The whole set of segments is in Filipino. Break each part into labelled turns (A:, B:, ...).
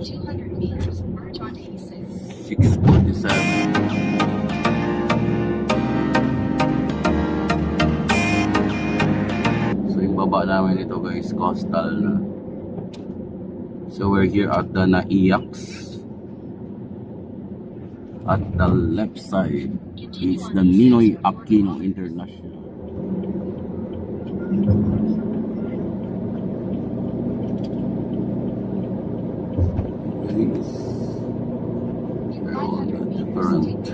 A: 200 meters, merge onto E6.
B: 647. So yung baba namin ito guys, coastal na. So we're here at the Naiax. At the left side is the Ninoy Aquino International. Guys, there are all the different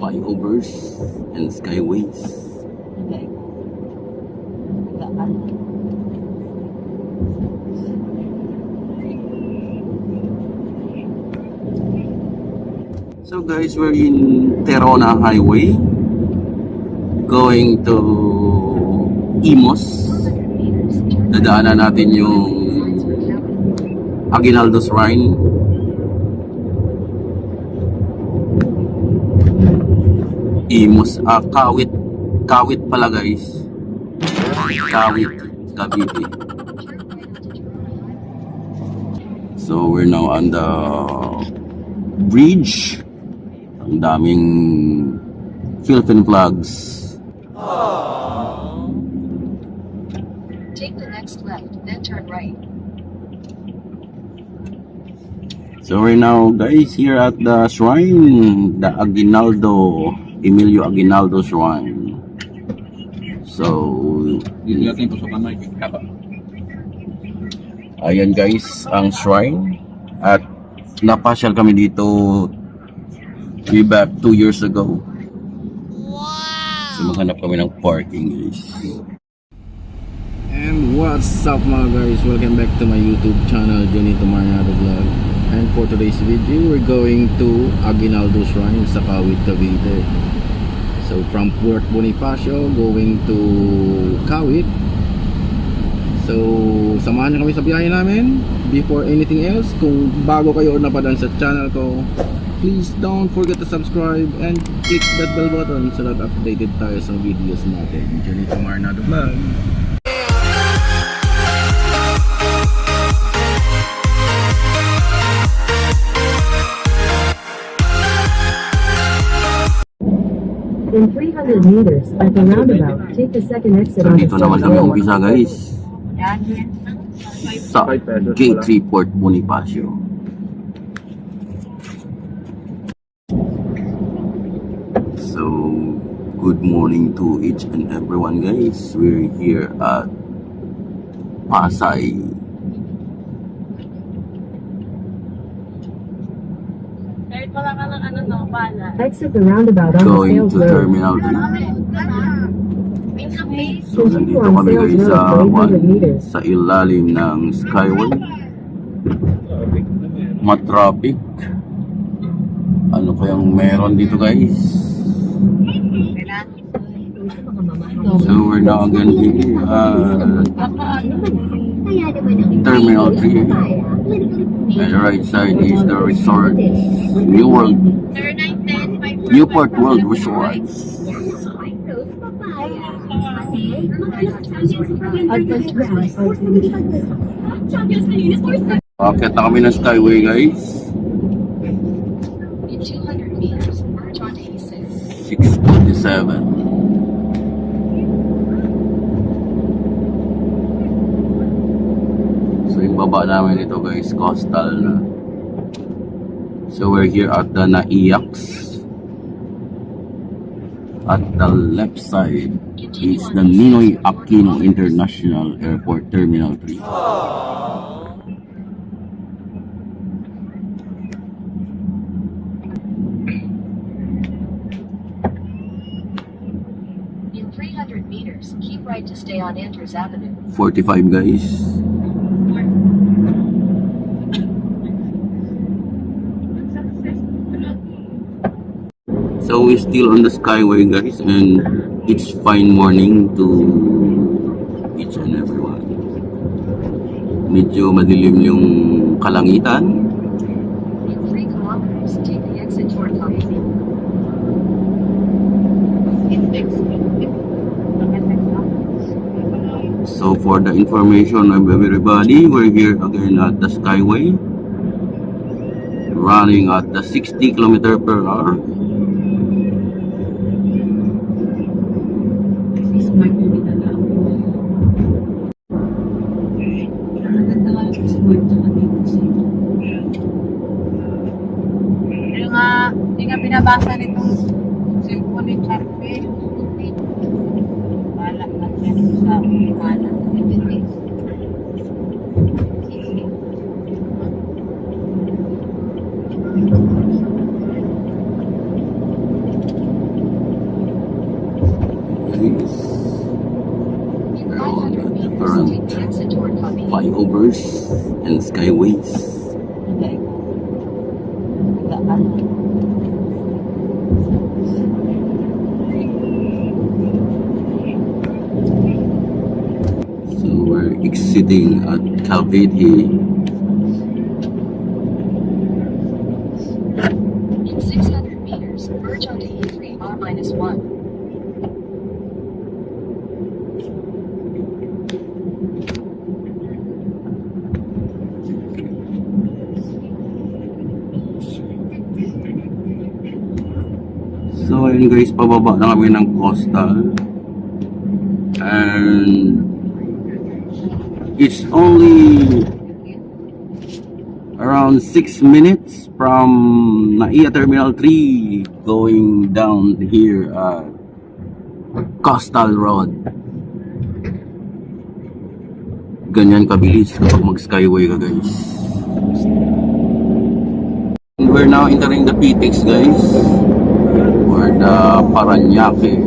B: flyovers and skyways. So guys, we're in Terona Highway going to Imos. Dadaanan natin yung Aguinaldo Shrine. Imos, Kawit. Kawit pala guys. Kawit, Cavite. So we're now on the bridge. Ang daming Philippine flags.
A: Take the next left, then turn right.
B: So we're now guys here at the shrine, the Emilio Aguinaldo Shrine. So ayan guys ang shrine, at napasyal kami dito way back 2 years ago. Wow! So maghanap kami ng parking guys. And what's up mga guys, welcome back to my YouTube channel, Jonito Marnado Vlog. And for today's video, we're going to Aguinaldo Shrine sa Kawit, Cavite. So from Port Bonifacio going to Kawit. So samahan niyo kami sa biyahe namin. Before anything else, kung bago kayo or napadaan sa channel ko, please don't forget to subscribe and click that bell button so that updated tayo sa videos natin. Jonito Marnado Vlog.
A: In 300 meters, at the roundabout, take the second exit
B: So
A: on
B: dito naman kami umpisa guys, sa Gate 3 Port Bonifacio. So good morning to each and everyone guys. We're here at Pasay.
C: Kahit wala ka ng bala.
A: Exit the roundabout on
B: Going
A: Sales
B: to
A: Road.
B: Terminal 3. So nandito kami guys sa sa ilalim ng Skyway. Matraffic. Ano kayang meron dito guys? So we're now again here at Terminal 3. And the right side is the resort, Newport World Resort. Akit na kami ng Skyway guys.
A: In 200 meters, merge onto E6.
B: 647. So yung baba namin ito guys, coastal na. So we're here at the Naiax. At the left side is the Ninoy Aquino International Airport Terminal 3.
A: In 300 meters, keep right to stay on Andrews Avenue.
B: 45 guys. So we're still on the Skyway guys, and it's fine morning to each and everyone. Medyo madilim yung kalangitan.
A: In 3 kilometers, take the exit toward Cavite.
B: So for the information of everybody, we're here again at the Skyway. running at the 60 km per hour.
D: Smart na din alam. Nakaganda nga yung smart tsaka dito siya.
C: Yung nga binabasa nitong cellphone ni Charlie. Wala na siya sa wala.
B: Different flyovers and skyways. So we're exiting at Cavite.
E: In 600 meters, merge onto E3 R-1.
B: So ayun guys, pababa na kami ng coastal. And it's only around 6 minutes from NAIA Terminal 3 going down here at Coastal Road. Ganyan kabilis kapag mag-skyway ka guys. And we're now entering the PTEX guys, or the Paranaque.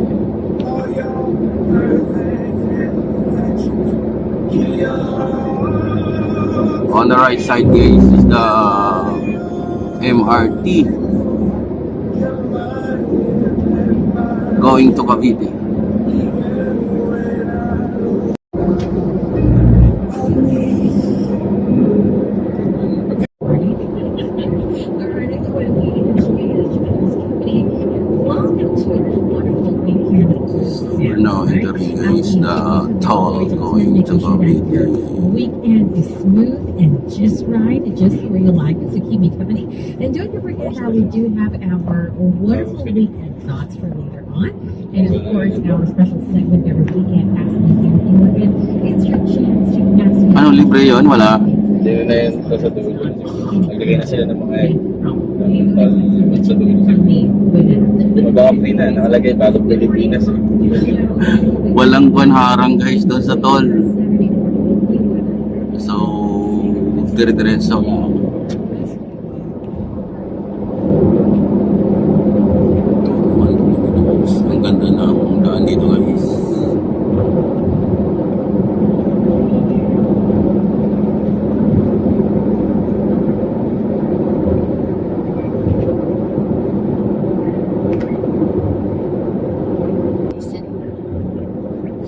B: On the right side guys is the MRT going to Cavite. We're now entering guys the toll going to Cavite.
D: Weekend is smooth and just right, just where you like it, so keep me company. And don't forget how we do have our wonderful weekend thoughts for later on. And of course, our special segment every weekend, Ask Me Anything. And it's your chance to ask me.
B: Ano, libre yun? Wala?
F: Hindi na yun sa dulo. Naglagay na sila ng mga sa dulo. Mag-off-free na, nakalagay bagong Pilipinas.
B: Walang buwan harang guys doon sa toll. So, dire-diretso lang. Ang ganda na ang daan dito guys.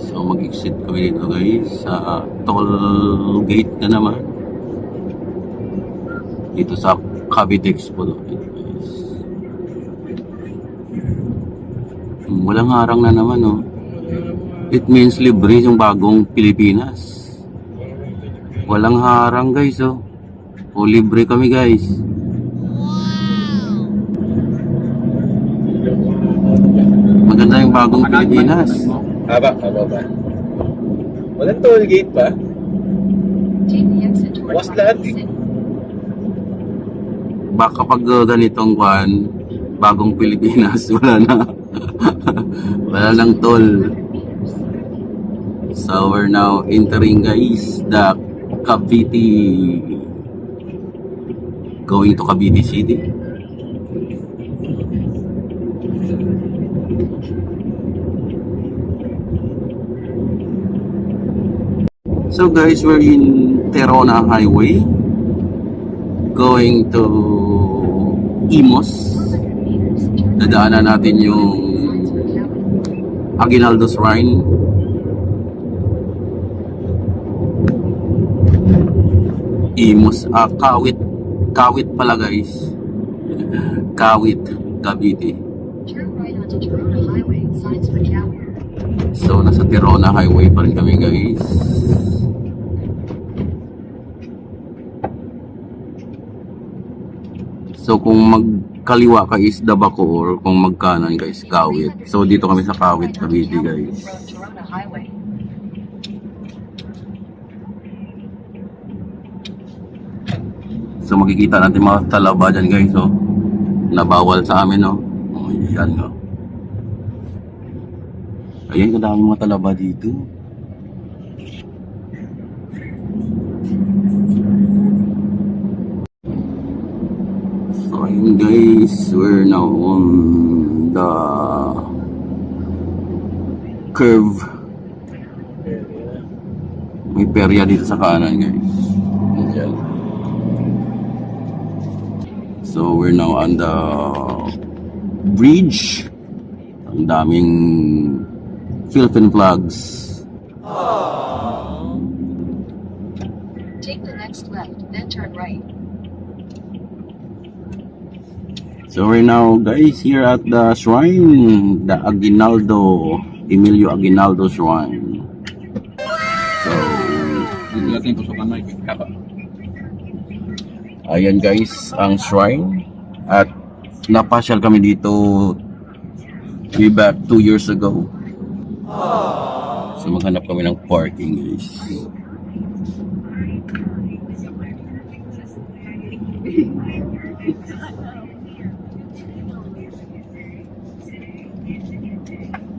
B: So mag-exit kami dito guys sa toll gate na naman. Dito sa Cavite Expo dito guys. Walang harang na naman oh. It means libre yung bagong Pilipinas. Walang harang guys oh. O libre kami guys. Maganda yung bagong Pilipinas.
F: Haba ba? Walang toll gate pa?
E: Take the exit toward
F: Bukas lahat eh.
E: City.
B: Baka pag ganitong kwan, bagong Pilipinas, wala na. Wala nang toll. So we're now entering guys the Cavite, going to Cavite City. So guys, we're in Terona Highway going to Imos. Dadaanan natin yung Aguinaldo Shrine. Imos, Kawit pala guys. Kawit, Cavite.
E: Turn right onto Toronto Highway, signs for Cowan.
B: So nasa Terona Highway pa rin kami guys. So kung magkaliwa ka is Dabacoor, kung magkanan ka is Kawit. So dito kami sa Kawit, Cavite guys.
E: Corona Highway.
B: So makikita natin mga talaba dyan guys, oh. Nabawal sa amin, oh. Oh, yan, oh. Ayan, kadami mga talaba dito. So ayun guys, we're now on the curve. May perya dito sa kanan guys. Ayan. So we're now on the bridge. Ang daming Philippine flags.
E: Take the next left, then turn right.
B: So we're now guys here at the shrine, the Aguinaldo, Emilio Aguinaldo Shrine. So
F: Hindi natin pusukan na kapa.
B: ayan guys ang shrine, at napasyal kami dito way back 2 years ago. So maghanap kami ng parking guys.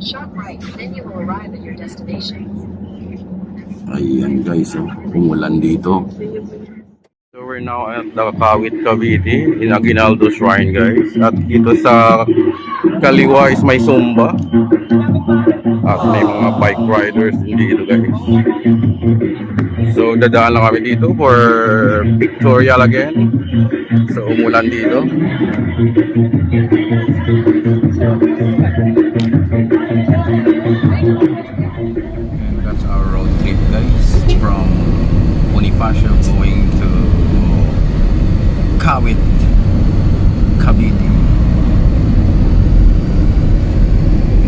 E: Sharp right, then you will arrive at your destination.
B: Ayan guys, oh, umulan dito. So we're now at the Kawit, Cavite in Aguinaldo Shrine guys. At dito sa kaliwa is may Zumba. At may mga bike riders din dito guys. So dadaan lang kami dito for pictorial again. So umulan dito. And that's our road trip guys, from Bonifacio going to Kawit, Cavite.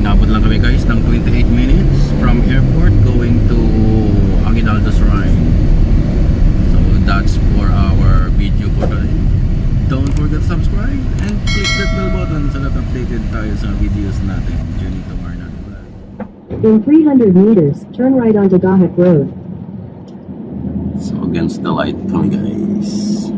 B: Inabot lang kami guys ng 28 minutes from airport going to Aguinaldo Shrine. So that's for our video for today. Don't forget to subscribe and click that bell button so that updated tayo sa videos natin. Journey to Marna Vlog.
A: In 300 meters, turn right onto Gahak Road.
B: So against the light kami guys.